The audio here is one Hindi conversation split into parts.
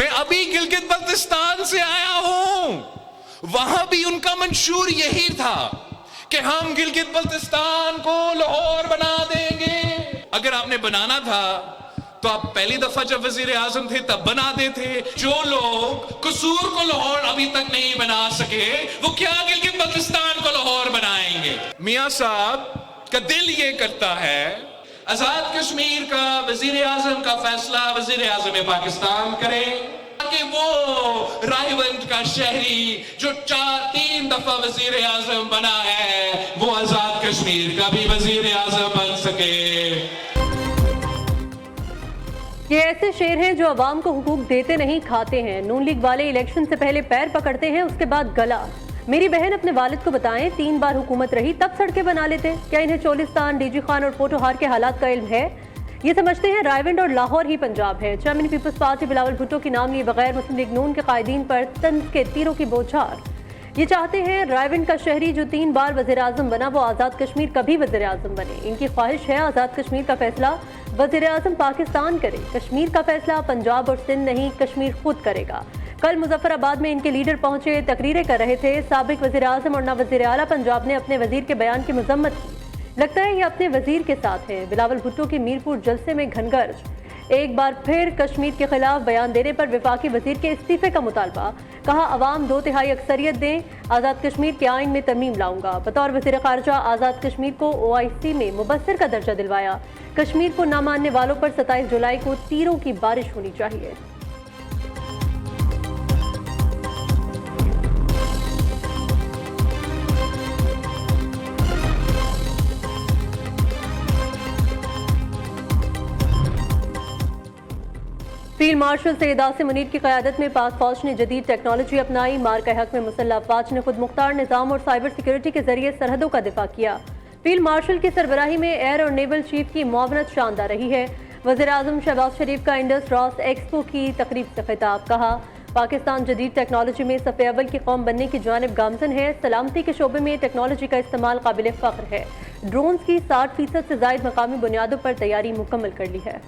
मैं अभी गिलगित बल्तिस्तान से आया हूं, वहां भी उनका मंशूर यही था कि हम गिलगित बल्तिस्तान को लाहौर बना देंगे। अगर आपने बनाना था तो आप पहली दफा जब वजीर आजम थे तब बना देते। जो लोग कसूर को लाहौर अभी तक नहीं बना सके, वो क्या गिलगित बल्तिस्तान को लाहौर बनाएंगे? मियां साहब का दिल ये करता है आजाद कश्मीर का वजीर आजम का फैसला वजीर आजम पाकिस्तान करे, कि वो रायवंत का शहरी जो 3 दफा वजीर आजम बना है, वो आजाद कश्मीर का भी वजीर आजम बन सके। ये ऐसे शेर हैं जो अवाम को हुकूक देते नहीं, खाते हैं। नून लीग वाले इलेक्शन से पहले पैर पकड़ते हैं, उसके बाद गला। मेरी बहन अपने वालिद को बताएं, 3 बार हुकूमत रही तब सड़कें बना लेते। क्या इन्हें चोलिस्तान, डीजी खान और पोटोहार के हालात का इल्म है? ये समझते हैं रायविंड और लाहौर ही पंजाब है। Chairman peoples party Bilawal Bhutto के नाम लिए बगैर मुस्लिम लीग नून के कायदीन पर तंज के तीरों की बौछार। ये चाहते हैं रायविंड का शहरी जो 3 बार वज़ीर आज़म बना, वो आज़ाद कश्मीर का भी वज़ीर आज़म बने। इनकी ख्वाहिश है आज़ाद कश्मीर का फैसला वज़ीर आज़म पाकिस्तान करे। कश्मीर का फैसला पंजाब और सिंध नहीं, कश्मीर खुद करेगा। कल मुजफ्फराबाद में इनके लीडर पहुंचे, तकरीरें कर रहे थे। साबिक वज़ीर आज़म और नवाब वज़ीर आला पंजाब ने अपने वज़ीर के बयान की मजम्मत की। लगता है ये अपने वज़ीर के साथ हैं। बिलावल भुट्टो के मीरपुर जलसे में घनगर्ज। एक बार फिर कश्मीर के खिलाफ बयान देने पर वफाकी वज़ीर के इस्तीफे का मुतालबा। कहा अवाम 2/3 अक्सरियत दें, आज़ाद कश्मीर के आइन में तरमीम लाऊंगा। बतौर वज़ीर ख़ारजा आज़ाद कश्मीर को OIC में मुबस्सिर का दर्जा दिलवाया। कश्मीर को न मानने वालों पर 27 जुलाई को तीरों की बारिश होनी चाहिए। फील्ड मार्शल सैयद आसिम मुनीर की क़यादत में पाक फौज ने जदीद टेक्नोलॉजी अपनाई। मार्का हक में मुसल्लह अफवाज ने खुद मुख्तार निज़ाम और साइबर सिक्योरिटी के जरिए सरहदों का दिफा किया। फील्ड मार्शल की सरबराही में एयर और नेवल चीफ की मुआवनत शानदार रही है। वज़ीर आज़म शहबाज शरीफ का इंडस रॉस एक्सपो की तकरीब से खिताब। कहा पाकिस्तान जदीद टेक्नोलॉजी में सफ़े अव्वल की कौम बनने की जानिब गामजन है। सलामती के शोबे में टेक्नोलॉजी का इस्तेमाल काबिल फ़ख्र है। ड्रोन्स की 60% से ज़ायद मकामी बुनियादों पर तैयारी मुकम्मल कर ली है।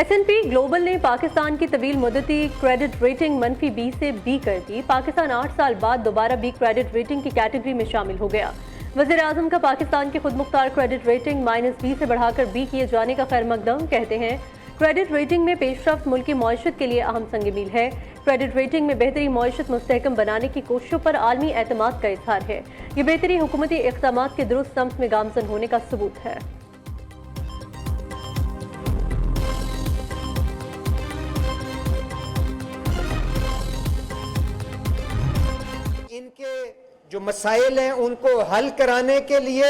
S&P ग्लोबल ने पाकिस्तान की तवील मुद्दती क्रेडिट रेटिंग -B से B कर दी। पाकिस्तान 8 साल बाद दोबारा B क्रेडिट रेटिंग की कैटेगरी में शामिल हो गया। वज़ीर आज़म का पाकिस्तान की खुद मुख्तार क्रेडिट रेटिंग -B से बढ़ाकर B किए जाने का खैर मकदम। कहते हैं क्रेडिट रेटिंग में पेशरफ्त मुल्की मईशत के लिए अहम संग मील है। क्रेडिट रेटिंग में बेहतरी मईशत मुस्तहकम बनाने की कोशिशों पर आलमी एतमाद का इजहार है। ये बेहतरी हुकूमती इक़दामात के दुरुस्त सम्त में गामजन होने का सबूत है। इनके जो मसाइल हैं उनको हल कराने के लिए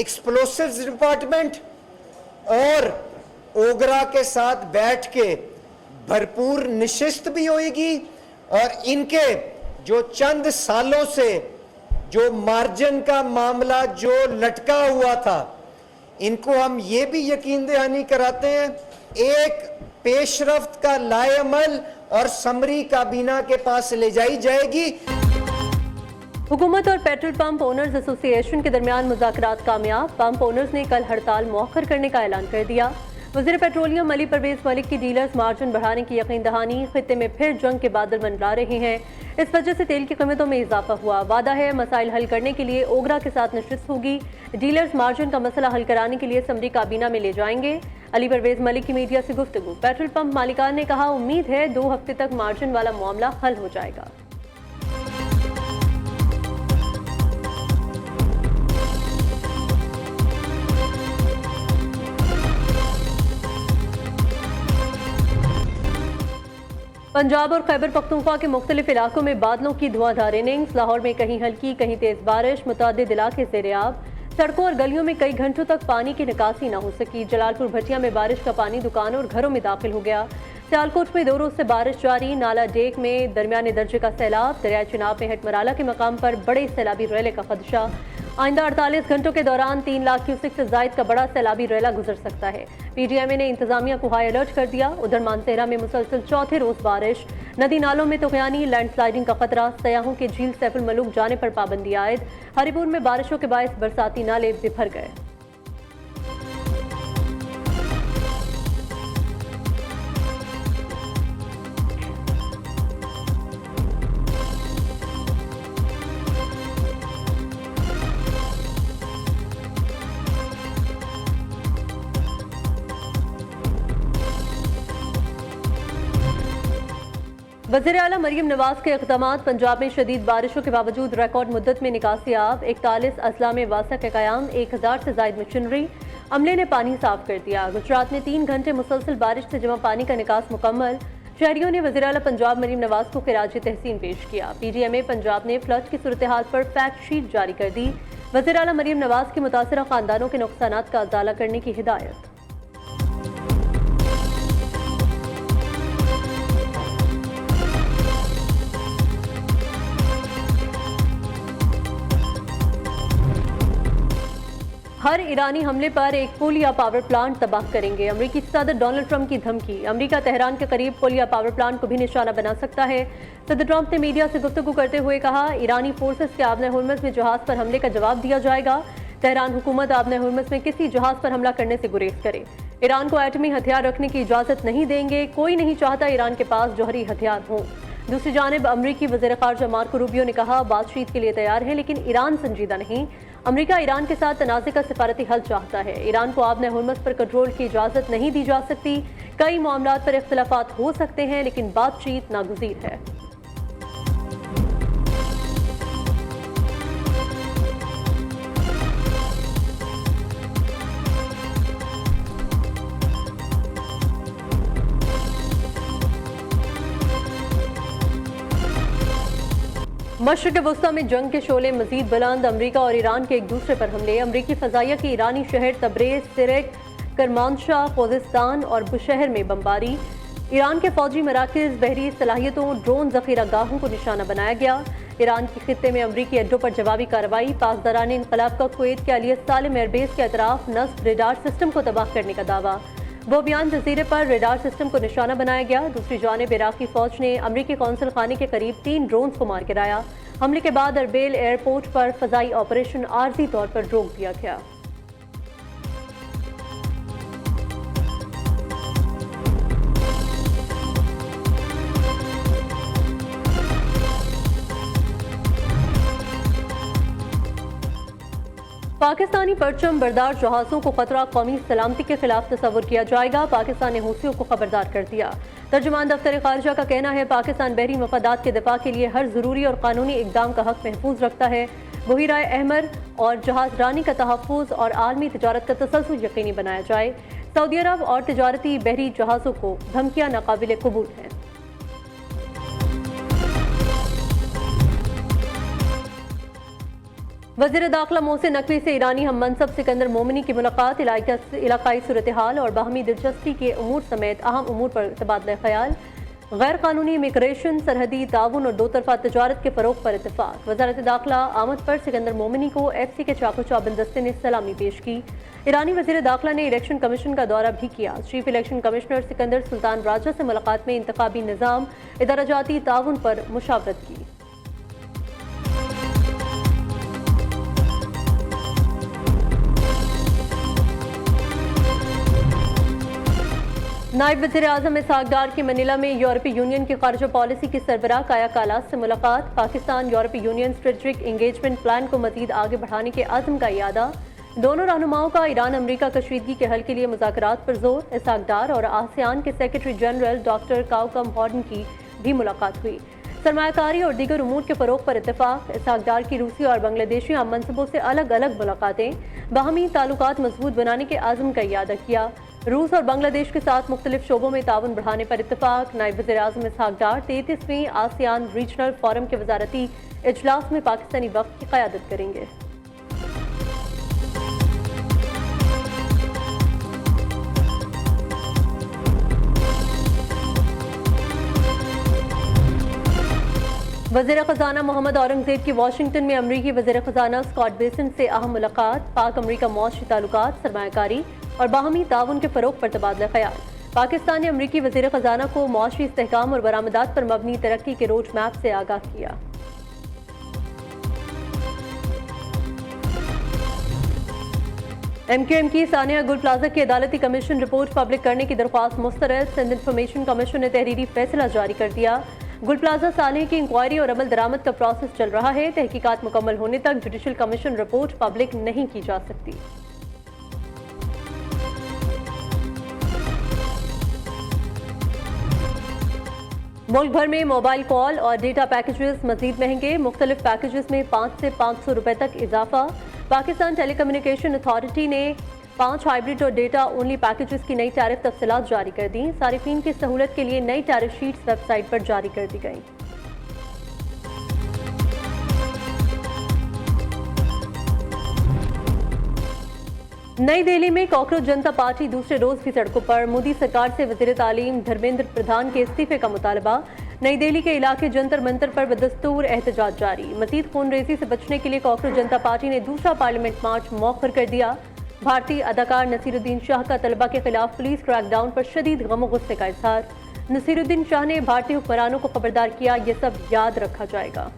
एक्सप्लोसिव्स डिपार्टमेंट और ओगरा के साथ बैठ के भरपूर निशिस्त भी होगी और इनके जो चंद सालों से जो मार्जिन का मामला जो लटका हुआ था, इनको हम ये भी यकीन दहानी कराते हैं एक पेशरफ्त का लाएअमल और समरी काबीना के पास ले जाई जाएगी। हुकूमत और पेट्रोल पंप ओनर्स एसोसिएशन के दरमियान मुज़ाकरात कामयाब। पंप ओनर्स ने कल हड़ताल मौखर करने का ऐलान कर दिया। वज़ीर पेट्रोलियम अली परवेज मलिक की डीलर्स मार्जिन बढ़ाने की यकीन दहानी। खित्ते में फिर जंग के बादल मंडरा रहे हैं। इस वजह से तेल की कीमतों में इजाफा हुआ। वादा है मसाइल हल करने के लिए ओगरा के साथ नशिस्त होगी। डीलर्स मार्जिन का मसला हल कराने के लिए समरी काबीना में ले जाएंगे। अली परवेज मलिक की मीडिया से गुफ्तगू। पेट्रोल पंप मालिकान ने कहा उम्मीद है 2 हफ्ते तक मार्जिन वाला मामला हल हो जाएगा। पंजाब और खैबर पख्तूनख्वा के मुख्तलिफ इलाकों में बादलों की धुआंधार इनिंग्स। लाहौर में कहीं हल्की कहीं तेज बारिश। मुतअद्दिद इलाके ज़ेर-ए-आब। सड़कों और गलियों में कई घंटों तक पानी की निकासी न हो सकी। जलालपुर भटिया में बारिश का पानी दुकानों और घरों में दाखिल हो गया। सियालकोट में 2 रोज से बारिश जारी। नाला डेक में दरमियाने दर्जे का सैलाब। दरिया चिनाब में हेटमराला के मकाम पर बड़े सैलाबी रैले का खदशा। आइंदा 48 घंटों के दौरान 3 लाख क्यूसेक से जायद का बड़ा सैलाबी रैला गुजर सकता है। PTMA ने इंतजामिया को हाई अलर्ट कर दिया। उधर मानसेरा में मुसलसल चौथे रोज बारिश। नदी नालों में तुगयानी, लैंडस्लाइडिंग का खतरा, सयाहों के झील सैफुल मलूक जाने पर पाबंदी आयद। हरिपुर में बारिशों के बायस बरसाती नाले बिफर गए। वज़ीर आला मरीम नवाज के इक़दामात। पंजाब में शदीद बारिशों के बावजूद रिकॉर्ड मुद्दत में निकासी आब। 41 अजला में वासा का क़याम, 1000 से ज़ायद मशीनरी। अमले ने पानी साफ कर दिया। गुजरात में 3 घंटे मुसलसल बारिश से जमा पानी का निकास मुकम्मल। शहरियों ने वज़ीर आला पंजाब मरीम नवाज को खिराज तहसीन पेश किया। PDMA पंजाब ने फ्लड की सूरत हाल पर फैक्ट शीट जारी कर दी। वज़ीर आला मरीम नवाज की मुतासरा ख़ानदानों के नुकसानात का अज़ाला करने की हिदायत। हर ईरानी हमले पर एक पुल या पावर प्लांट तबाह करेंगे। अमरीकी सदर डोनाल्ड ट्रंप की धमकी। अमरीका तेहरान के करीब पुल या पावर प्लांट को भी निशाना बना सकता है। सदर ट्रंप ने मीडिया से गुफ्तगू करते हुए कहा, ईरानी फोर्सेस के आबने हुर्मुज़ में जहाज पर हमले का जवाब दिया जाएगा। तेहरान हुकूमत आबने हुर्मुज़ में किसी जहाज पर हमला करने से गुरेज करे। ईरान को एटमी हथियार रखने की इजाजत नहीं देंगे। कोई नहीं चाहता ईरान के पास जौहरी हथियार हों। दूसरी जानिब अमरीकी वज़ीर ख़ारजा मार्को रूबियो ने कहा, बातचीत के लिए तैयार है लेकिन ईरान संजीदा नहीं। अमरीका ईरान के साथ तनाज़े का सिफारती हल चाहता है। ईरान को आबने हुर्मुज़ पर कंट्रोल की इजाज़त नहीं दी जा सकती। कई मामलात पर इख्तिलाफात हो सकते हैं लेकिन बातचीत नागुज़ीर है। मशरिक़ वस्ता में जंग के शोले मजीद बुलंद। अमरीका और ईरान के एक दूसरे पर हमले। अमरीकी फ़ज़ाइया की ईरानी शहर तब्रेज़, सिरक, करमानशाह, खोजिस्तान और बुशहर में बमबारी। ईरान के फौजी मराकज़, बहरी सलाहियतों, ड्रोन ज़ख़ीरा गाहों को निशाना बनाया गया। ईरान के खित्ते में अमरीकी अड्डों पर जवाबी कार्रवाई। पासदारान इनकलाब का कुवैत के अली सालिम एयरबेस के अतराफ नस्ब रेडार सिस्टम को तबाह करने का दावा। बोबियान जजीरे पर रेडार सिस्टम को निशाना बनाया गया। दूसरी जानिब इराक़ी फ़ौज ने अमरीकी कौंसल खाने के करीब 3 ड्रोन्स को मार गिराया। हमले के बाद अरबेल एयरपोर्ट पर फ़ज़ाई ऑपरेशन आर्जी तौर पर रोक दिया गया। पाकिस्तानी परचम बरदार जहाज़ों को खतरा कौमी सलामती के खिलाफ तस्वुर किया जाएगा। पाकिस्तान ने हूथियों को खबरदार कर दिया। तर्जुमान दफ्तर खारजा का कहना है, पाकिस्तान बहरी मफादात के दिफा के लिए हर ज़रूरी और कानूनी इक़दाम का हक महफूज रखता है। बहिराए अहमर और जहाज रानी का तहफ़्फ़ुज़ और आलमी तिजारत का तसलसल यकीनी बनाया जाए। सऊदी अरब और तिजारती बहरी जहाज़ों को धमकियाँ नाकाबिल कबूल हैं। वज़ीर दाखिला मोहसिन नकवी से ईरानी हम मनसब सिकंदर मोमिनी की मुलाकात। इलाकाई सूरत हाल और बाहमी दिलचस्पी के उमूर समेत अहम उमूर पर तबादला ख्याल। गैर कानूनी इमिग्रेशन, सरहदी ताउन और 2 तरफ़ा तजारत के फ़रोग़ पर इत्तेफाक। वज़ारत दाखिला आमद पर सिकंदर मोमिनी को FC के चाको चौबंद दस्ते ने सलामी पेश की। ईरानी वज़ीर दाखिला ने इलेक्शन कमीशन का दौरा भी किया। Chief election commissioner Sikandar Sultan Raja से मुलाकात में इंतखाबी निज़ाम, इदाराजाती ताउन पर मुशावरत की। नायब वज़ीर आज़म इसहाक़ डार की मनीला में यूरोपीय यूनियन की ख़ारजा पॉलिसी की सरबराह काया कालास से मुलाकात। पाकिस्तान यूरोपीय यूनियन स्ट्रेटेजिक इंगेजमेंट प्लान को मज़ीद आगे बढ़ाने के आज़म का इयादा। दोनों रहनुमाओं का ईरान अमरीका कशीदगी के हल के लिए मुज़ाकरात पर जोर। इसहाक़ डार और आसियान के सेक्रेटरी जनरल डॉक्टर काउकम हॉर्डन की भी मुलाकात हुई। सरमायाकारी और दीगर उमूर के फ़रोग़ पर इत्तेफाक। इसहाक़ डार की रूसी और बांग्लादेशी आम मनसबों से अलग अलग मुलाकातें। बाहमी ताल्लुकात मजबूत बनाने के आज़म का इयादा किया। रूस और बांग्लादेश के साथ मुख्तलिफ शोबों में ताउन बढ़ाने पर इत्तेफाक। नायब वज़ीर आज़म इसहाक़ डार 33वीं आसियान रीजनल फोरम के वज़ारती इजलास में पाकिस्तानी वफ़द की क़यादत करेंगे। वज़ीर ख़ज़ाना मोहम्मद औरंगज़ेब की वाशिंगटन में अमरीकी वज़ीर ख़ज़ाना स्कॉट बेसेंट से अहम मुलाकात। पाक अमरीका मौशी ताल्लुकात, सरमायाकारी और बाहमी ताउन के फ़रोग़ पर तबादला ख्याल। पाकिस्तान ने अमरीकी वज़ीर ख़जाना को मौशी इस्तेहकाम और बरामदात पर मबनी तरक्की के रोड मैप से आगाह किया। MQM की सानिया गुल प्लाजा की अदालती कमीशन रिपोर्ट पब्लिक करने की दरख्वास्त मुस्तरद। सिंध इंफॉर्मेशन कमीशन ने तहरीरी फैसला जारी कर दिया। गुल प्लाजा सानिया की इंक्वायरी और अमल दरामद का प्रोसेस चल रहा है। तहकीकात मुकम्मल होने तक जुडिशल कमीशन रिपोर्ट पब्लिक नहीं की जा सकती। मुल्क भर में मोबाइल कॉल और डेटा पैकेजेस मजीद महंगे। मुख्तलिफ पैकेजेस में 5 से 500 रुपए तक इजाफा। पाकिस्तान टेलीकम्युनिकेशन अथॉरिटी ने 5 हाइब्रिड और डेटा ओनली पैकेजेस की नई टैरिफ तफसीलात जारी कर दी। सारिफीन की सहूलत के लिए नई टैरिफ शीट्स वेबसाइट पर जारी कर दी गई। नई दिल्ली में कॉकरोच जनता पार्टी दूसरे रोज भी सड़कों पर। मोदी सरकार से वजीर तालीम धर्मेंद्र प्रधान के इस्तीफे का मुतालबा। नई दिल्ली के इलाके जंतर मंतर पर बदस्तूर एहतजाज जारी। मजीद खूनरेजी से बचने के लिए कॉकरोच जनता पार्टी ने दूसरा पार्लियामेंट मार्च मौखर कर दिया। भारतीय अदाकार नसीरुद्दीन शाह का तलबा के खिलाफ पुलिस क्रैकडाउन पर शदीद गम गुस्से का इजहार। नसीरुद्दीन शाह ने भारतीय हुक्मरानों को खबरदार किया, ये सब याद रखा जाएगा।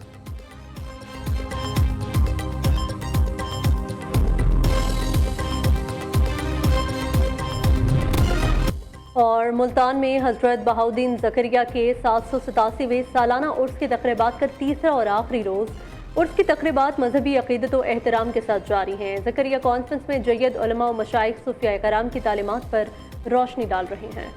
और मुल्तान में हजरत बहाउद्दीन ज़करिया के 787वें सालाना उर्स की तकरीबात का तीसरा और आखिरी रोज़। उर्स की तकरीबात मजहबी अक़ीदत और एहतराम के साथ जारी हैं। ज़करिया कॉन्फ्रेंस में जय्यद उलमा और मशाइख सूफिया कराम की तालीमात पर रोशनी डाल रहे हैं।